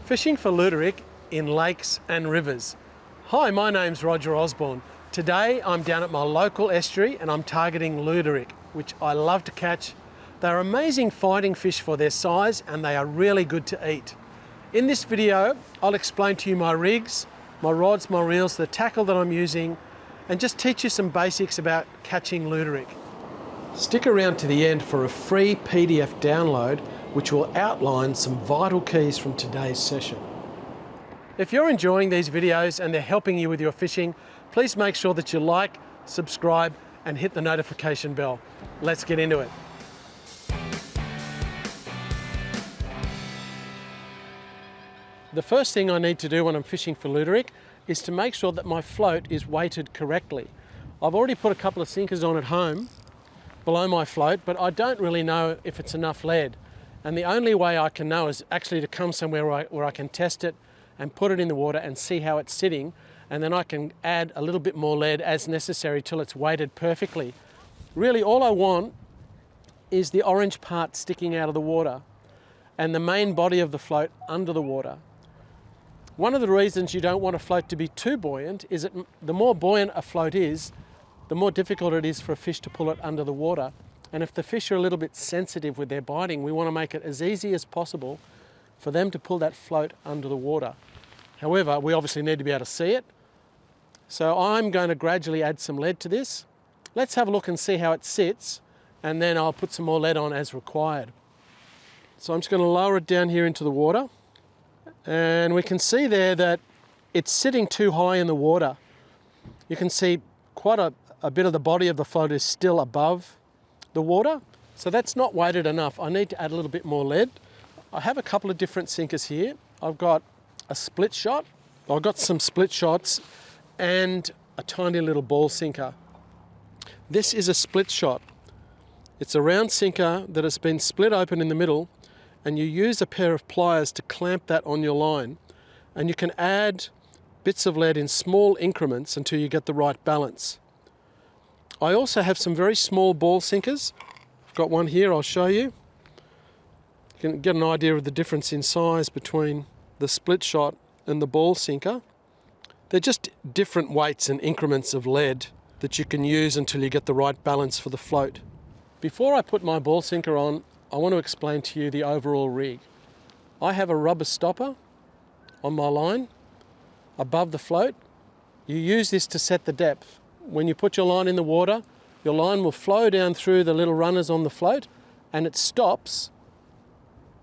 Fishing for Luderick in lakes and rivers. Hi, my name's Roger Osborne. Today I'm down at my local estuary and I'm targeting Luderick, which I love to catch. They're amazing fighting fish for their size and they are really good to eat. In this video, I'll explain to you my rigs, my rods, my reels, the tackle that I'm using, and just teach you some basics about catching Luderick. Stick around to the end for a free PDF download which will outline some vital keys from today's session. If you're enjoying these videos and they're helping you with your fishing, please make sure that you like, subscribe, and hit the notification bell. Let's get into it. The first thing I need to do when I'm fishing for Luderick is to make sure that my float is weighted correctly. I've already put a couple of sinkers on at home below my float, but I don't really know if it's enough lead. And the only way I can know is actually to come somewhere where I can test it and put it in the water and see how it's sitting, and then I can add a little bit more lead as necessary till it's weighted perfectly. Really all I want is the orange part sticking out of the water and the main body of the float under the water. One of the reasons you don't want a float to be too buoyant is that the more buoyant a float is, the more difficult it is for a fish to pull it under the water. And if the fish are a little bit sensitive with their biting, we want to make it as easy as possible for them to pull that float under the water. However, we obviously need to be able to see it. So I'm going to gradually add some lead to this. Let's have a look and see how it sits, and then I'll put some more lead on as required. So I'm just going to lower it down here into the water. And we can see there that it's sitting too high in the water. You can see quite a bit of the body of the float is still above the water. So that's not weighted enough. I need to add a little bit more lead. I have a couple of different sinkers here. I've got a split shot. I've got some split shots and a tiny little ball sinker. This is a split shot. It's a round sinker that has been split open in the middle, and you use a pair of pliers to clamp that on your line, and you can add bits of lead in small increments until you get the right balance. I also have some very small ball sinkers. I've got one here, I'll show you. You can get an idea of the difference in size between the split shot and the ball sinker. They're just different weights and increments of lead that you can use until you get the right balance for the float. Before I put my ball sinker on, I want to explain to you the overall rig. I have a rubber stopper on my line above the float. You use this to set the depth. When you put your line in the water, your line will flow down through the little runners on the float, and it stops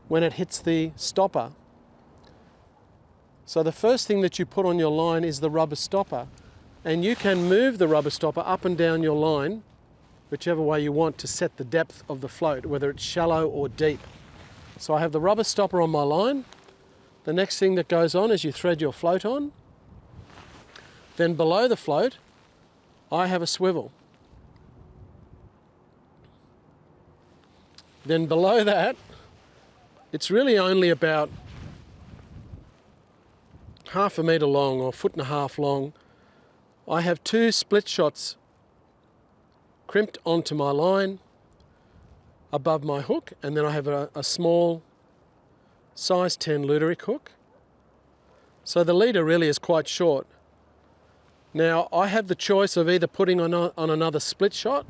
when it hits the stopper. So the first thing that you put on your line is the rubber stopper, and you can move the rubber stopper up and down your line whichever way you want to set the depth of the float, whether it's shallow or deep. So I have the rubber stopper on my line. The next thing that goes on is you thread your float on. Then below the float I have a swivel. Then below that, it's really only about half a metre long or 1.5 foot long. I have two split shots crimped onto my line above my hook, and then I have a small size 10 Luderick hook. So the leader really is quite short. Now I have the choice of either putting on another split shot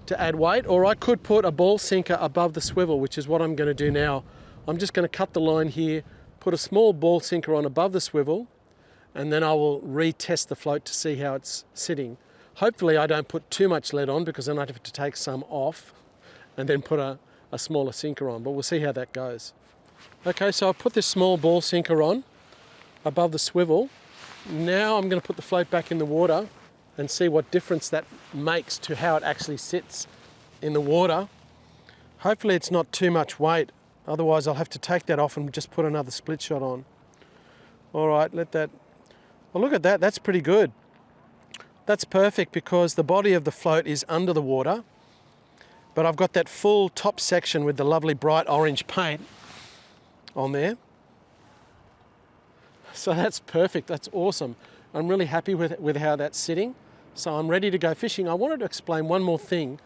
to add weight, or I could put a ball sinker above the swivel, which is what I'm going to do now. I'm just going to cut the line here, put a small ball sinker on above the swivel, and then I will retest the float to see how it's sitting. Hopefully I don't put too much lead on, because then I'd have to take some off and then put a smaller sinker on, but we'll see how that goes. Okay, so I've put this small ball sinker on above the swivel. Now I'm going to put the float back in the water and see what difference that makes to how it actually sits in the water. Hopefully it's not too much weight, otherwise I'll have to take that off and just put another split shot on. All right, let that, well, look at that, that's pretty good. That's perfect because the body of the float is under the water, but I've got that full top section with the lovely bright orange paint on there. So that's perfect, that's awesome. I'm really happy with how that's sitting. So I'm ready to go fishing. I wanted to explain one more thing.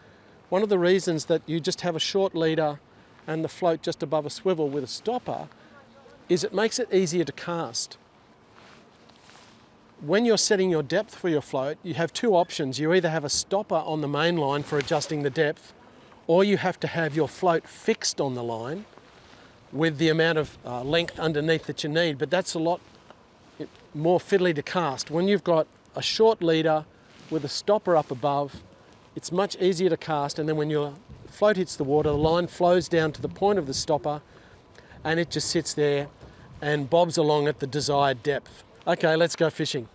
One of the reasons that you just have a short leader and the float just above a swivel with a stopper is it makes it easier to cast. When you're setting your depth for your float, you have two options. You either have a stopper on the main line for adjusting the depth, or you have to have your float fixed on the line with the amount of length underneath that you need, but that's a lot more fiddly to cast. When you've got a short leader with a stopper up above, it's much easier to cast, and then when your float hits the water, the line flows down to the point of the stopper and it just sits there and bobs along at the desired depth. Okay, let's go fishing.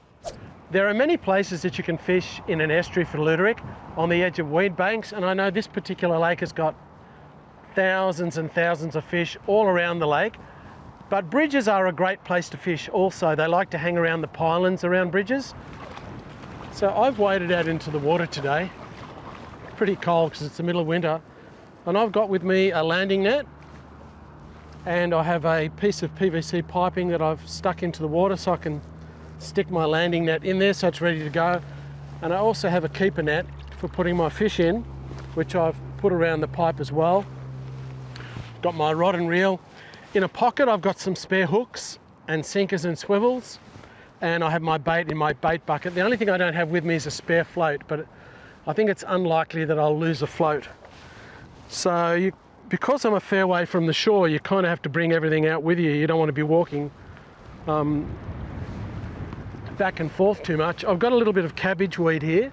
There are many places that you can fish in an estuary for Luderick on the edge of weed banks, and I know this particular lake has got thousands and thousands of fish all around the lake. But bridges are a great place to fish also. They like to hang around the pylons around bridges. So I've waded out into the water today. Pretty cold because it's the middle of winter. And I've got with me a landing net, and I have a piece of PVC piping that I've stuck into the water so I can stick my landing net in there so it's ready to go. And I also have a keeper net for putting my fish in, which I've put around the pipe as well. Got my rod and reel. In a pocket I've got some spare hooks and sinkers and swivels, and I have my bait in my bait bucket. The only thing I don't have with me is a spare float, but I think it's unlikely that I'll lose a float. So because I'm a fair way from the shore, you kind of have to bring everything out with you. You don't want to be walking back and forth too much. I've got a little bit of cabbage weed here.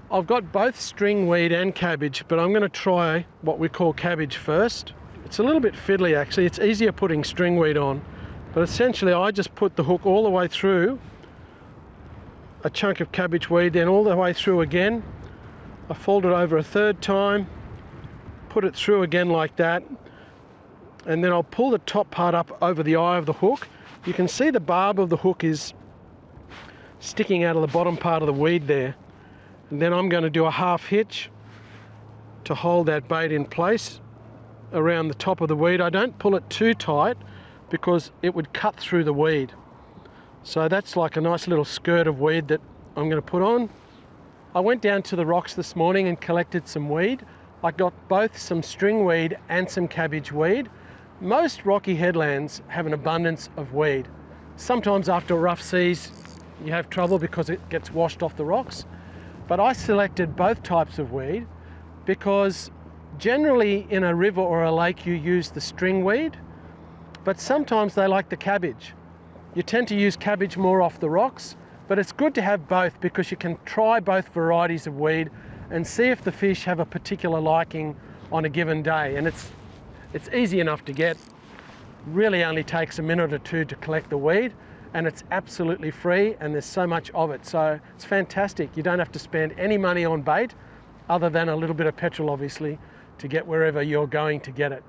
I've got both string weed and cabbage, but I'm going to try what we call cabbage first. It's a little bit fiddly actually. It's easier putting string weed on, but essentially I just put the hook all the way through a chunk of cabbage weed, then all the way through again. I fold it over a third time, put it through again like that, and then I'll pull the top part up over the eye of the hook. You can see the barb of the hook is sticking out of the bottom part of the weed there. And then I'm going to do a half hitch to hold that bait in place around the top of the weed. I don't pull it too tight because it would cut through the weed. So that's like a nice little skirt of weed that I'm going to put on. I went down to the rocks this morning and collected some weed. I got both some string weed and some cabbage weed. Most rocky headlands have an abundance of weed. Sometimes after rough seas you have trouble because it gets washed off the rocks. But I selected both types of weed because generally in a river or a lake you use the string weed, but sometimes they like the cabbage. You tend to use cabbage more off the rocks, but it's good to have both because you can try both varieties of weed and see if the fish have a particular liking on a given day. And it's easy enough to get. Really only takes a minute or two to collect the weed, and it's absolutely free, and there's so much of it. So it's fantastic. You don't have to spend any money on bait other than a little bit of petrol, obviously, to get wherever you're going to get it.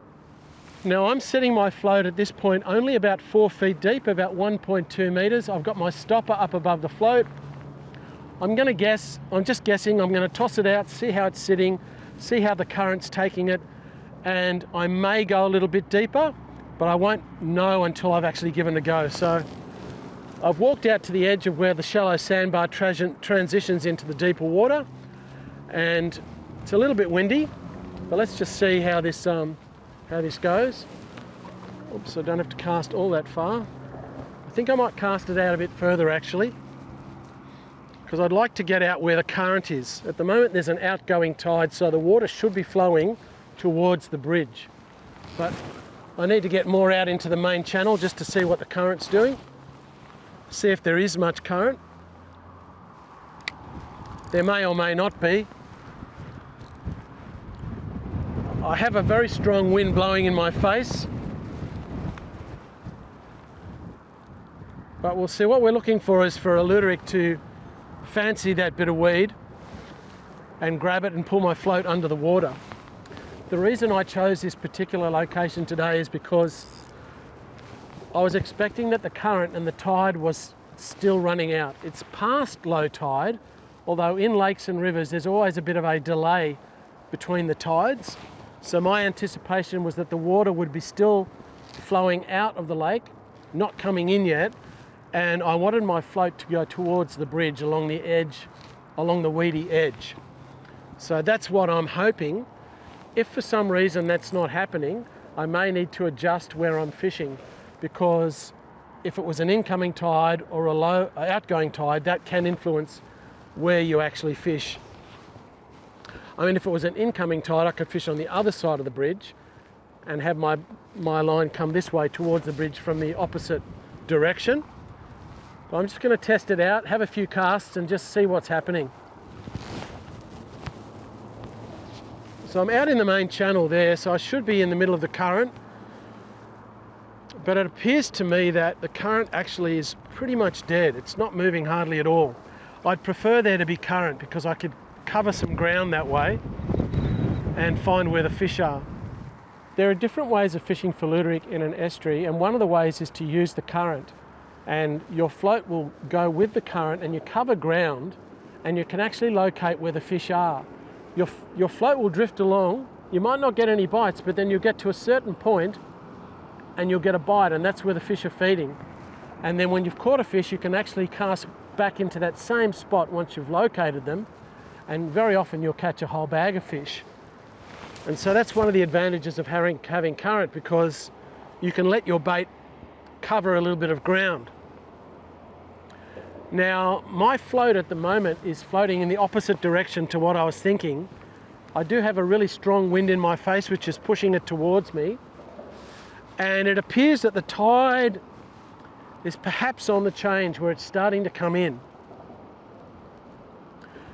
Now I'm setting my float at this point only about 4 feet deep, about 1.2 meters. I've got my stopper up above the float. I'm just guessing, I'm going to toss it out, see how it's sitting, see how the current's taking it, and I may go a little bit deeper, but I won't know until I've actually given it a go. So I've walked out to the edge of where the shallow sandbar transitions into the deeper water, and it's a little bit windy, but let's just see how this goes. Oops, I don't have to cast all that far. I think I might cast it out a bit further actually, because I'd like to get out where the current is. At the moment there's an outgoing tide, so the water should be flowing towards the bridge. But I need to get more out into the main channel just to see what the current's doing. See if there is much current. There may or may not be. I have a very strong wind blowing in my face. But we'll see. What we're looking for is for a Luderick to fancy that bit of weed and grab it and pull my float under the water. The reason I chose this particular location today is because I was expecting that the current and the tide was still running out. It's past low tide, although in lakes and rivers there's always a bit of a delay between the tides. So my anticipation was that the water would be still flowing out of the lake, not coming in yet, and I wanted my float to go towards the bridge along the edge, along the weedy edge. So that's what I'm hoping. If for some reason that's not happening, I may need to adjust where I'm fishing. because if it was an incoming tide or a outgoing tide, that can influence where you actually fish. I mean, if it was an incoming tide, I could fish on the other side of the bridge and have my line come this way towards the bridge from the opposite direction. But I'm just going to test it out, have a few casts and just see what's happening. So I'm out in the main channel there, so I should be in the middle of the current. But it appears to me that the current actually is pretty much dead. It's not moving hardly at all. I'd prefer there to be current because I could cover some ground that way and find where the fish are. There are different ways of fishing for Luderick in an estuary, and one of the ways is to use the current, and your float will go with the current and you cover ground and you can actually locate where the fish are. Your float will drift along. You might not get any bites, but then you'll get to a certain point and you'll get a bite, and that's where the fish are feeding. And then when you've caught a fish, you can actually cast back into that same spot once you've located them, and very often you'll catch a whole bag of fish. And so that's one of the advantages of having current, because you can let your bait cover a little bit of ground. Now, my float at the moment is floating in the opposite direction to what I was thinking. I do have a really strong wind in my face, which is pushing it towards me. And it appears that the tide is perhaps on the change, where it's starting to come in,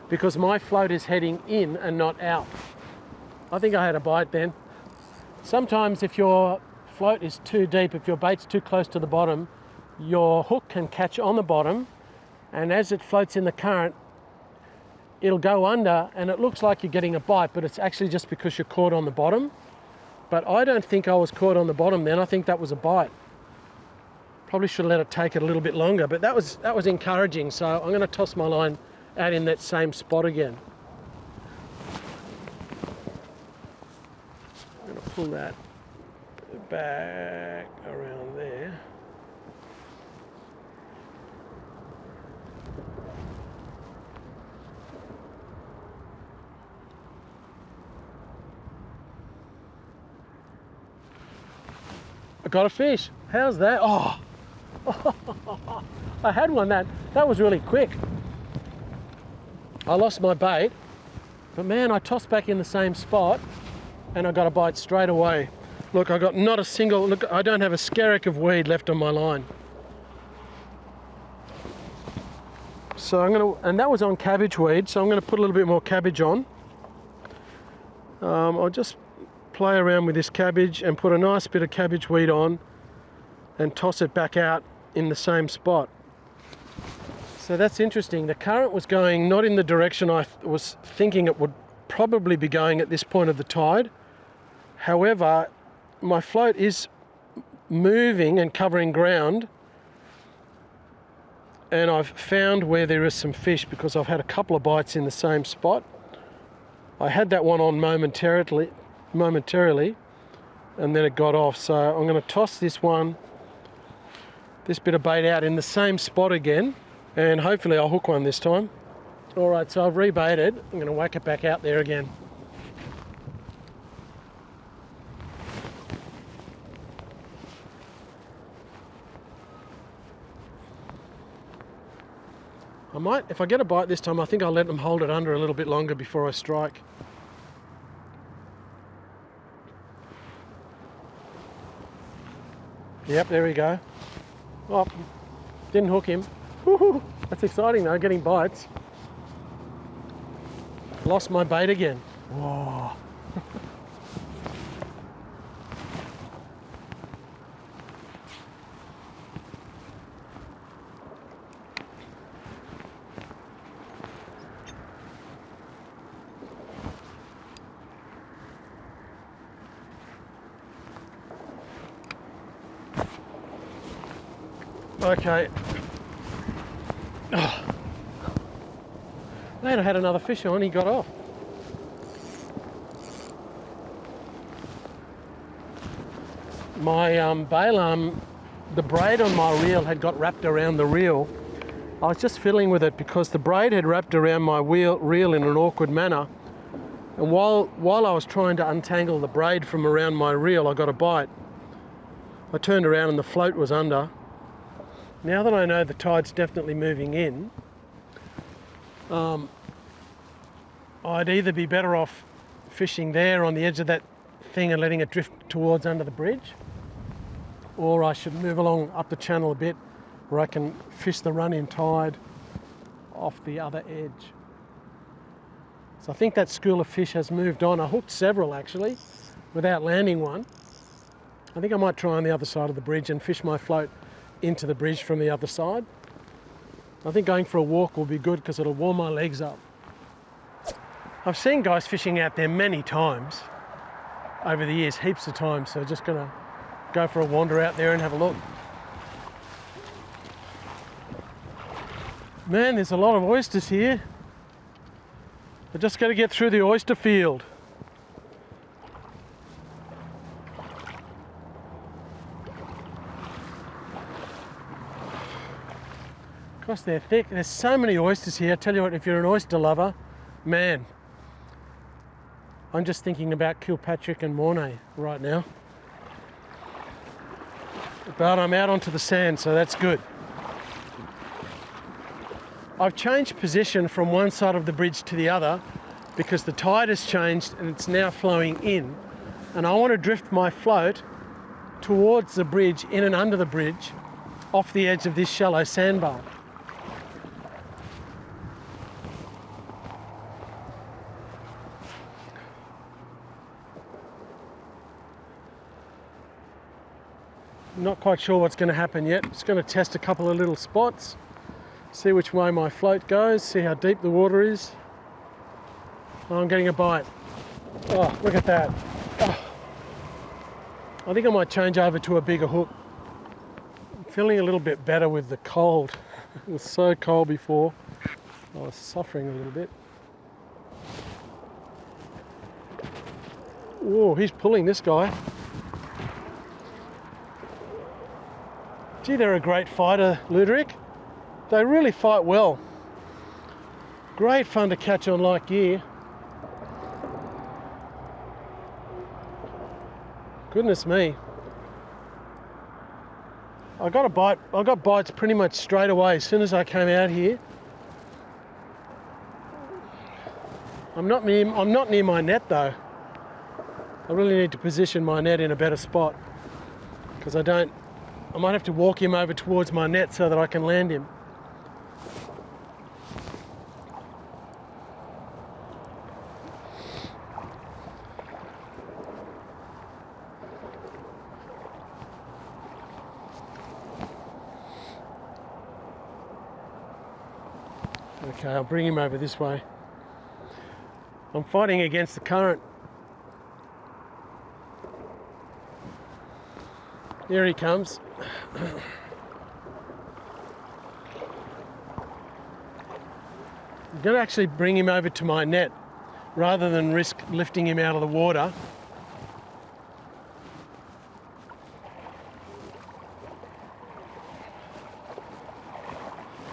because my float is heading in and not out. I think I had a bite then. Sometimes if your float is too deep, if your bait's too close to the bottom, your hook can catch on the bottom, and as it floats in the current, it'll go under and it looks like you're getting a bite, but it's actually just because you're caught on the bottom. But I don't think I was caught on the bottom then. I think that was a bite. Probably should have let it take it a little bit longer, but that was encouraging. So I'm going to toss my line out in that same spot again. I'm going to pull that back around there. I got a fish. How's that? Oh, I had one. That was really quick. I lost my bait, but man, I tossed back in the same spot and I got a bite straight away. Look, I got not a single, look, I don't have a skerrick of weed left on my line. So I'm gonna, and that was on cabbage weed, so I'm gonna put a little bit more cabbage on. I'll just play around with this cabbage and put a nice bit of cabbage weed on and toss it back out in the same spot. So that's interesting. The current was going not in the direction I was thinking it would probably be going at this point of the tide. However, my float is moving and covering ground, and I've found where there is some fish because I've had a couple of bites in the same spot. I had that one on momentarily, and then it got off. So I'm going to toss this bit of bait out in the same spot again, and hopefully I'll hook one this time. All right, so I've rebaited. I'm going to whack it back out there again. I might, if I get a bite this time, I think I'll let them hold it under a little bit longer before I strike. Yep, there we go. Oh, didn't hook him. Woohoo! That's exciting though, getting bites. Lost my bait again. Whoa. Okay. Oh. Man, I had another fish on, he got off. My bail arm, the braid on my reel had got wrapped around the reel. I was just fiddling with it because the braid had wrapped around my reel in an awkward manner. And while I was trying to untangle the braid from around my reel, I got a bite. I turned around and the float was under. Now that I know the tide's definitely moving in, I'd either be better off fishing there on the edge of that thing and letting it drift towards under the bridge, or I should move along up the channel a bit where I can fish the run-in tide off the other edge. So I think that school of fish has moved on. I hooked several actually without landing one. I think I might try on the other side of the bridge and fish my float into the bridge from the other side. I think going for a walk will be good because it'll warm my legs up. I've seen guys fishing out there many times over the years, heaps of times, so just gonna go for a wander out there and have a look. Man, there's a lot of oysters here. I just got to get through the oyster field. Gosh, they're thick. There's so many oysters here. I tell you what, if you're an oyster lover, man, I'm just thinking about Kilpatrick and Mornay right now. But I'm out onto the sand, so that's good. I've changed position from one side of the bridge to the other because the tide has changed and it's now flowing in. And I want to drift my float towards the bridge, in and under the bridge, off the edge of this shallow sandbar. Not quite sure what's going to happen yet. Just going to test a couple of little spots, see which way my float goes, see how deep the water is. Oh, I'm getting a bite. Oh, look at that. Oh. I think I might change over to a bigger hook. I'm feeling a little bit better with the cold. It was so cold before. I was suffering a little bit. Whoa, he's pulling, this guy. Gee, they're a great fighter, Luderick. They really fight well. Great fun to catch on light gear. Goodness me. I got bites pretty much straight away as soon as I came out here. I'm not near my net though. I really need to position my net in a better spot because I might have to walk him over towards my net so that I can land him. Okay, I'll bring him over this way. I'm fighting against the current. Here he comes. I'm going to actually bring him over to my net rather than risk lifting him out of the water.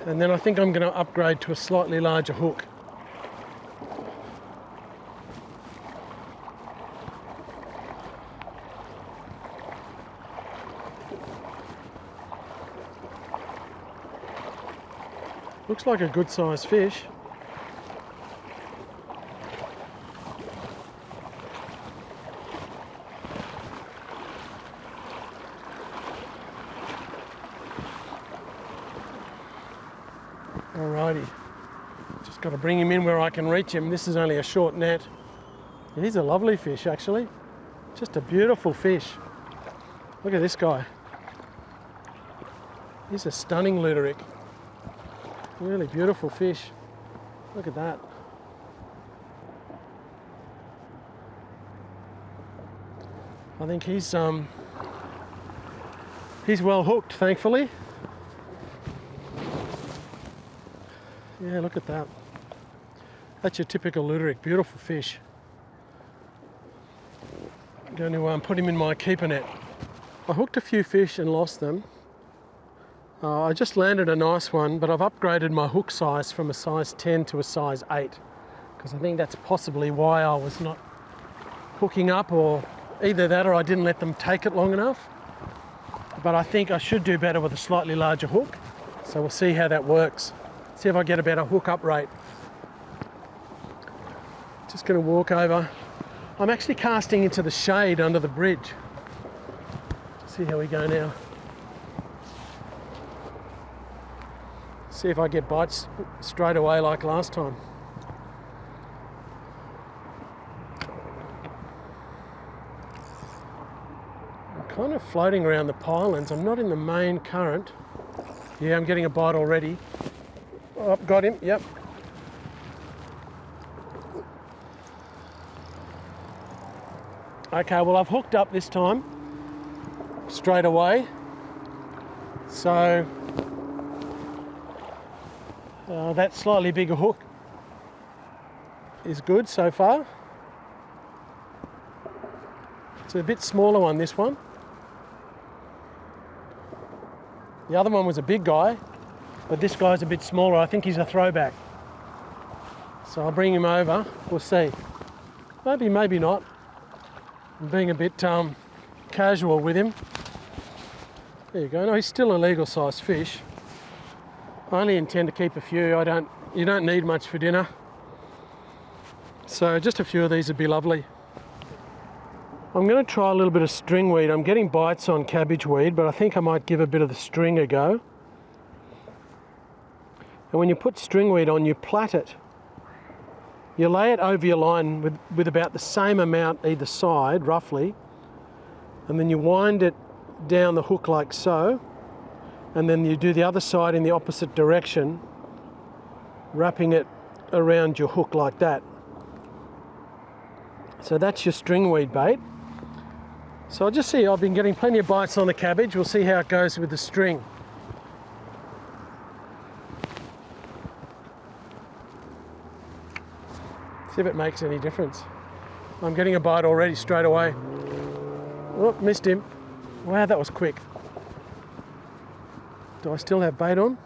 And then I think I'm going to upgrade to a slightly larger hook. Looks like a good sized fish. Alrighty, just got to bring him in where I can reach him. This is only a short net. He's a lovely fish actually, just a beautiful fish. Look at this guy. He's a stunning Luderick. Really beautiful fish. Look at that. I think he's well hooked, thankfully. Yeah, look at that. That's your typical Luderick, beautiful fish. I'm going to put him in my keeper net. I hooked a few fish and lost them. I just landed a nice one, but I've upgraded my hook size from a size 10 to a size 8 because I think that's possibly why I was not hooking up, or either that or I didn't let them take it long enough. but I think I should do better with a slightly larger hook. So we'll see how that works. See if I get a better hook up rate. Just going to walk over. I'm actually casting into the shade under the bridge. See how we go now. See if I get bites straight away like last time. I'm kind of floating around the pylons. I'm not in the main current. Yeah, I'm getting a bite already. Oh, got him, yep. Okay, well I've hooked up this time, straight away. So, that slightly bigger hook is good so far. It's a bit smaller one, this one. The other one was a big guy, but this guy's a bit smaller. I think he's a throwback. So I'll bring him over, we'll see. Maybe, maybe not. I'm being a bit casual with him. There you go. No, he's still a legal sized fish. I only intend to keep a few. You don't need much for dinner. So just a few of these would be lovely. I'm going to try a little bit of string weed. I'm getting bites on cabbage weed, but I think I might give a bit of the string a go. And when you put string weed on, you plait it. You lay it over your line with about the same amount either side, roughly, and then you wind it down the hook like so, and then you do the other side in the opposite direction, wrapping it around your hook like that. So that's your string weed bait. So I'll just see, I've been getting plenty of bites on the cabbage. We'll see how it goes with the string. See if it makes any difference. I'm getting a bite already straight away. Oh, missed him. Wow, that was quick. Do I still have bait on?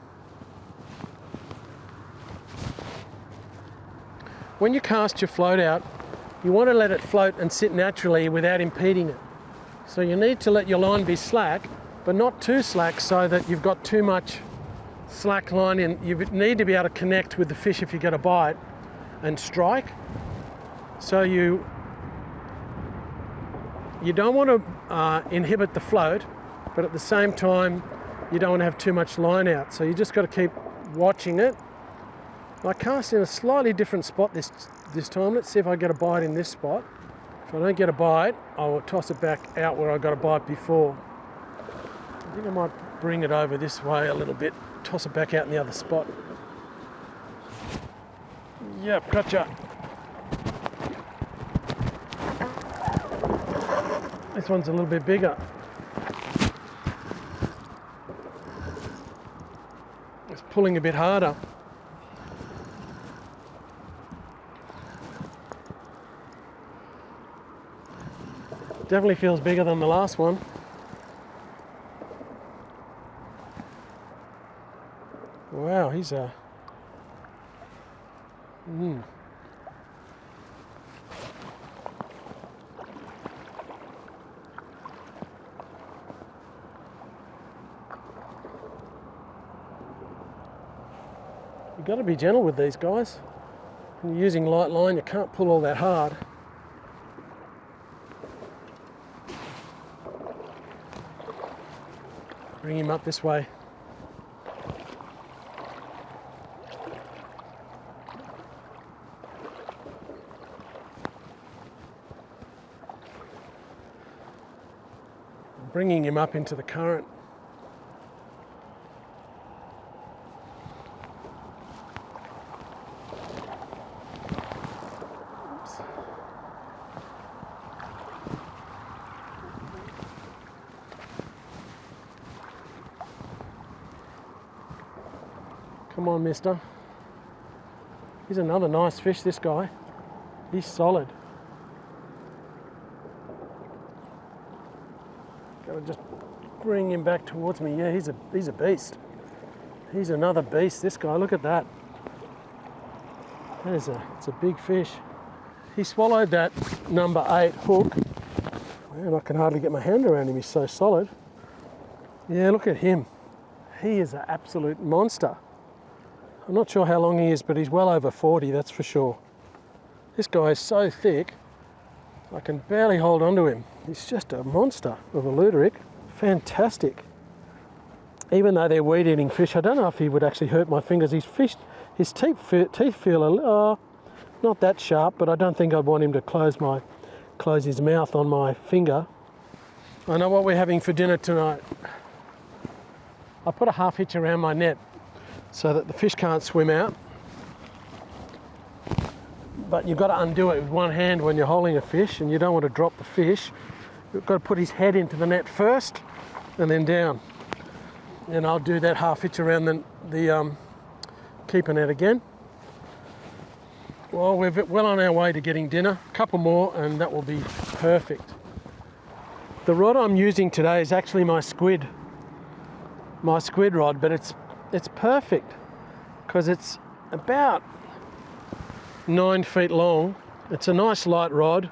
When you cast your float out, you want to let it float and sit naturally without impeding it. So you need to let your line be slack, but not too slack so that you've got too much slack line in. You need to be able to connect with the fish if you get a bite and strike. So you don't want to inhibit the float, but at the same time you don't want to have too much line out. So you just got to keep watching it. I cast in a slightly different spot this time. Let's see if I get a bite in this spot. If I don't get a bite, I will toss it back out where I got a bite before. I think I might bring it over this way a little bit, toss it back out in the other spot. Yep, gotcha. This one's a little bit bigger. It's pulling a bit harder. Definitely feels bigger than the last one. Wow, he's a... You've got to be gentle with these guys. When you're using light line, you can't pull all that hard. Bring him up this way. Bringing him up into the current. Oops. Come on, mister. He's another nice fish, this guy. He's solid. Gotta just bring him back towards me. Yeah, he's a beast. He's another beast, this guy. Look at that. It's a big fish. He swallowed that number 8 hook. Man, I can hardly get my hand around him. He's so solid. Yeah, look at him. He is an absolute monster. I'm not sure how long he is, but he's well over 40, that's for sure. This guy is so thick, I can barely hold on to him. He's just a monster of a Luderick. Fantastic. Even though they're weed-eating fish, I don't know if he would actually hurt my fingers. His teeth feel not that sharp, but I don't think I'd want him to close his mouth on my finger. I know what we're having for dinner tonight. I put a half hitch around my net so that the fish can't swim out. But you've got to undo it with one hand when you're holding a fish, and you don't want to drop the fish. You've got to put his head into the net first and then down. And I'll do that half hitch around the keeper net again. Well, we're well on our way to getting dinner. A couple more and that will be perfect. The rod I'm using today is actually my squid rod, but it's perfect because it's about 9 feet long. It's a nice light rod,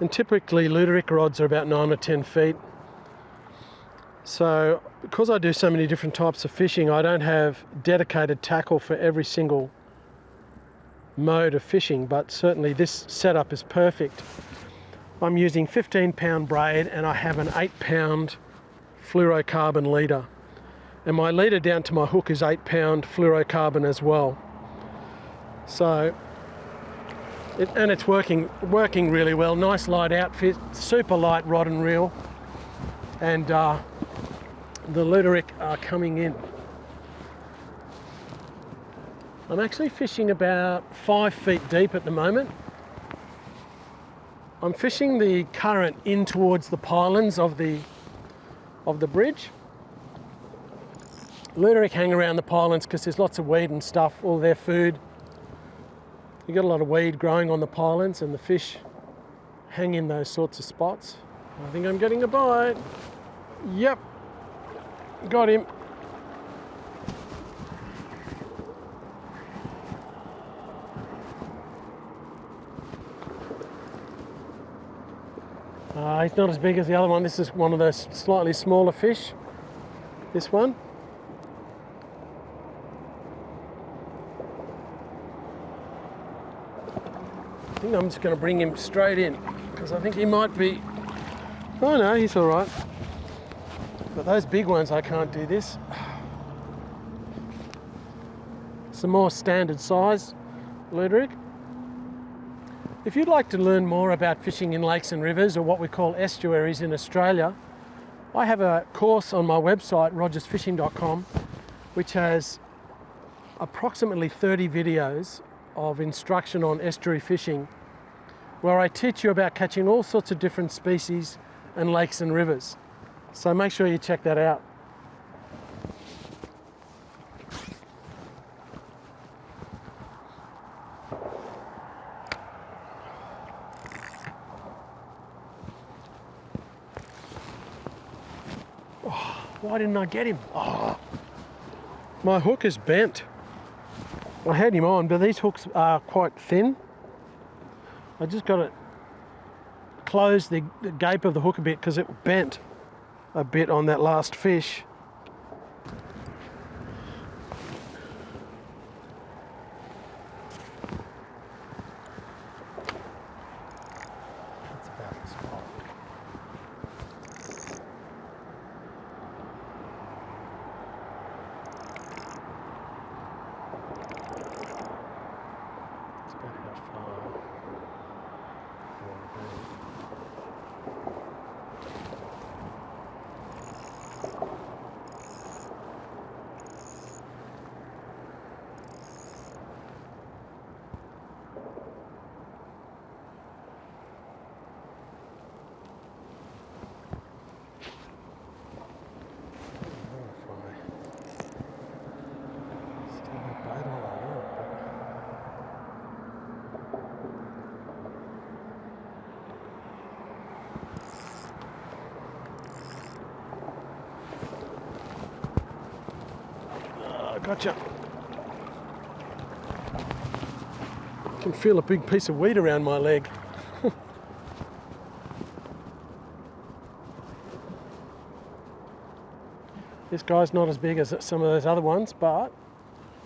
and typically Luderick rods are about 9 or 10 feet. So because I do so many different types of fishing, I don't have dedicated tackle for every single mode of fishing, but certainly this setup is perfect. I'm using 15-pound braid and I have an 8-pound fluorocarbon leader. And my leader down to my hook is 8-pound fluorocarbon as well. So, it's working really well. Nice light outfit, super light rod and reel. And the Luderick are coming in. I'm actually fishing about 5 feet deep at the moment. I'm fishing the current in towards the pylons of the bridge. Luderick hang around the pylons because there's lots of weed and stuff, all their food. You got a lot of weed growing on the pylons, and the fish hang in those sorts of spots. I think I'm getting a bite. Yep, got him. He's not as big as the other one. This is one of those slightly smaller fish, this one. I think I'm just going to bring him straight in because I think he might be... Oh no, he's all right. But those big ones, I can't do this. Some more standard size Luderick. If you'd like to learn more about fishing in lakes and rivers, or what we call estuaries in Australia, I have a course on my website, rogersfishing.com, which has approximately 30 videos of instruction on estuary fishing, where I teach you about catching all sorts of different species and lakes and rivers. So make sure you check that out. Oh, why didn't I get him? Oh, my hook is bent. I had him on, but these hooks are quite thin. I just got to close the gape of the hook a bit because it bent a bit on that last fish. That's about the spot. It's about how far. Gotcha. I can feel a big piece of weed around my leg. This guy's not as big as some of those other ones, but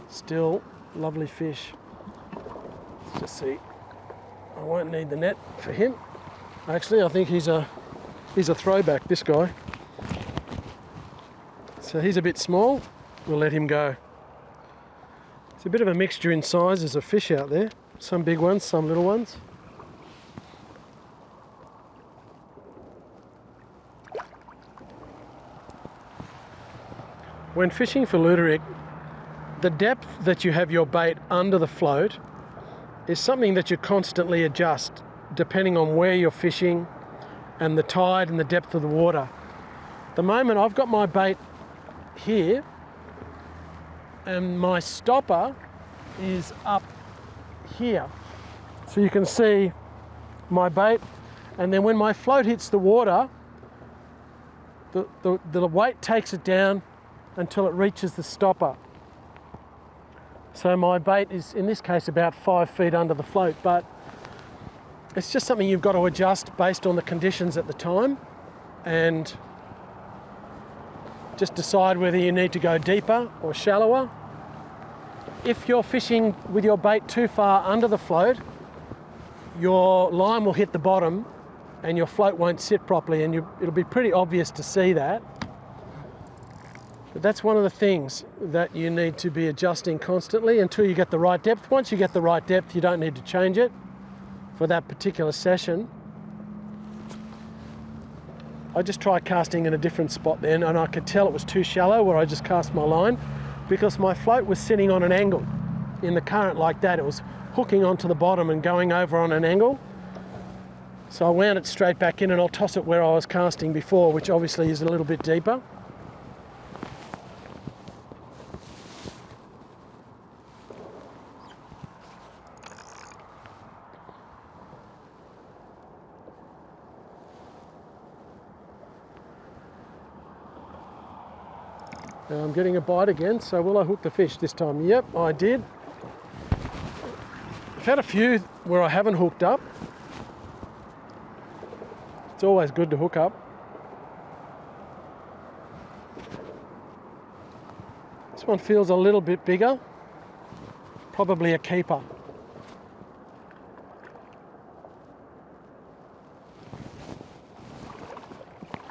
still lovely fish. Let's just see. I won't need the net for him. Actually, I think he's a throwback, this guy. So he's a bit small. We'll let him go. It's a bit of a mixture in sizes of fish out there. Some big ones, some little ones. When fishing for Luderick, the depth that you have your bait under the float is something that you constantly adjust depending on where you're fishing and the tide and the depth of the water. At the moment I've got my bait here and my stopper is up here. So you can see my bait, and then when my float hits the water, the weight takes it down until it reaches the stopper. So my bait is, in this case, about 5 feet under the float, but it's just something you've got to adjust based on the conditions at the time and just decide whether you need to go deeper or shallower. If you're fishing with your bait too far under the float, your line will hit the bottom and your float won't sit properly, and it'll be pretty obvious to see that. But that's one of the things that you need to be adjusting constantly until you get the right depth. Once you get the right depth, you don't need to change it for that particular session. I just tried casting in a different spot then, and I could tell it was too shallow where I just cast my line, because my float was sitting on an angle in the current like that. It was hooking onto the bottom and going over on an angle. So I wound it straight back in, and I'll toss it where I was casting before, which obviously is a little bit deeper. Now I'm getting a bite again, so will I hook the fish this time? Yep, I did. I've had a few where I haven't hooked up. It's always good to hook up. This one feels a little bit bigger, probably a keeper.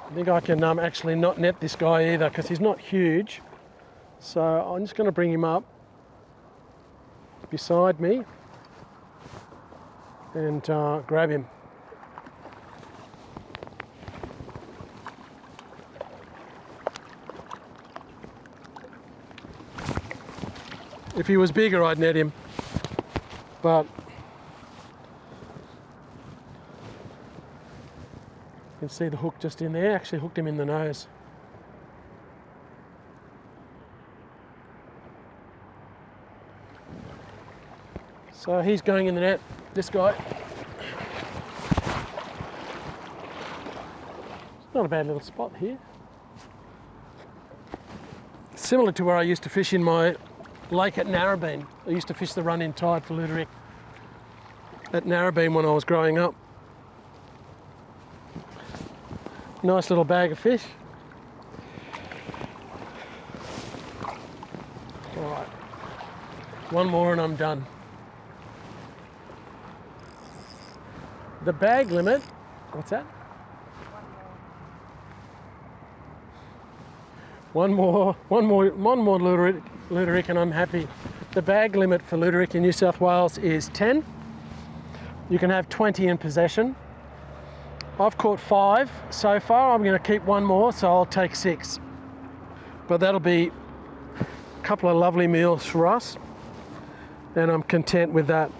I think I can actually not net this guy either, because he's not huge. So I'm just going to bring him up beside me and grab him. If he was bigger, I'd net him, but you can see the hook just in there. Actually hooked him in the nose. So he's going in the net, this guy. It's not a bad little spot here. Similar to where I used to fish in my lake at Narrabeen. I used to fish the run-in tide for Luderick at Narrabeen when I was growing up. Nice little bag of fish. All right, one more and I'm done. The bag limit, what's that? One more Luderick and I'm happy. The bag limit for Luderick in New South Wales is 10. You can have 20 in possession. I've caught 5 so far. I'm going to keep one more, so I'll take 6. But that'll be a couple of lovely meals for us, and I'm content with that.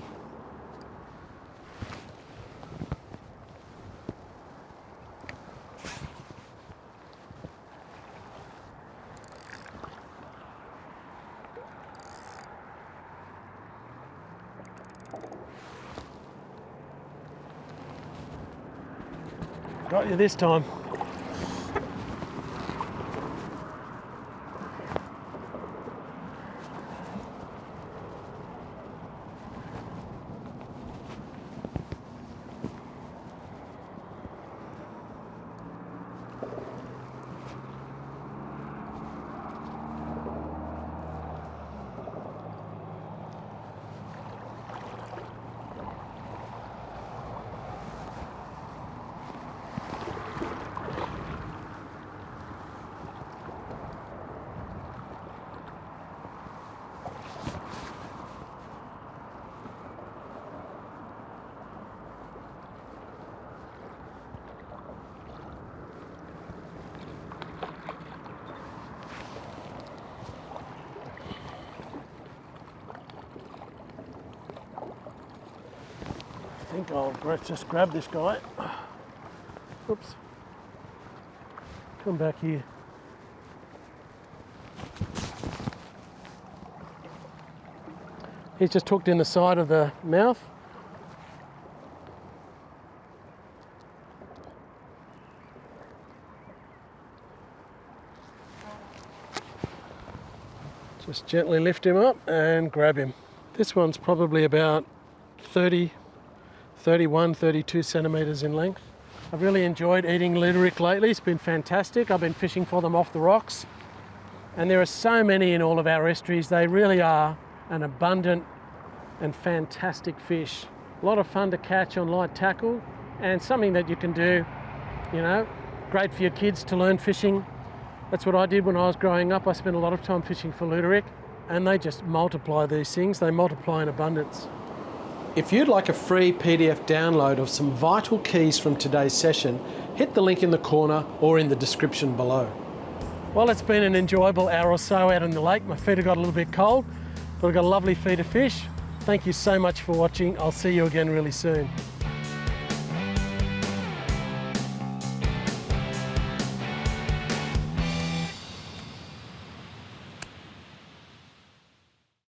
Got you this time. think I'll just grab this guy. Oops. Come back here. He's just hooked in the side of the mouth. Just gently lift him up and grab him. This one's probably about 31, 32 centimetres in length. I've really enjoyed eating Luderick lately. It's been fantastic. I've been fishing for them off the rocks. And there are so many in all of our estuaries. They really are an abundant and fantastic fish. A lot of fun to catch on light tackle and something that you can do, you know, great for your kids to learn fishing. That's what I did when I was growing up. I spent a lot of time fishing for Luderick, and they just multiply these things. They multiply in abundance. If you'd like a free PDF download of some vital keys from today's session, hit the link in the corner or in the description below. Well, it's been an enjoyable hour or so out in the lake. My feet have got a little bit cold, but I've got a lovely feed of fish. Thank you so much for watching. I'll see you again really soon.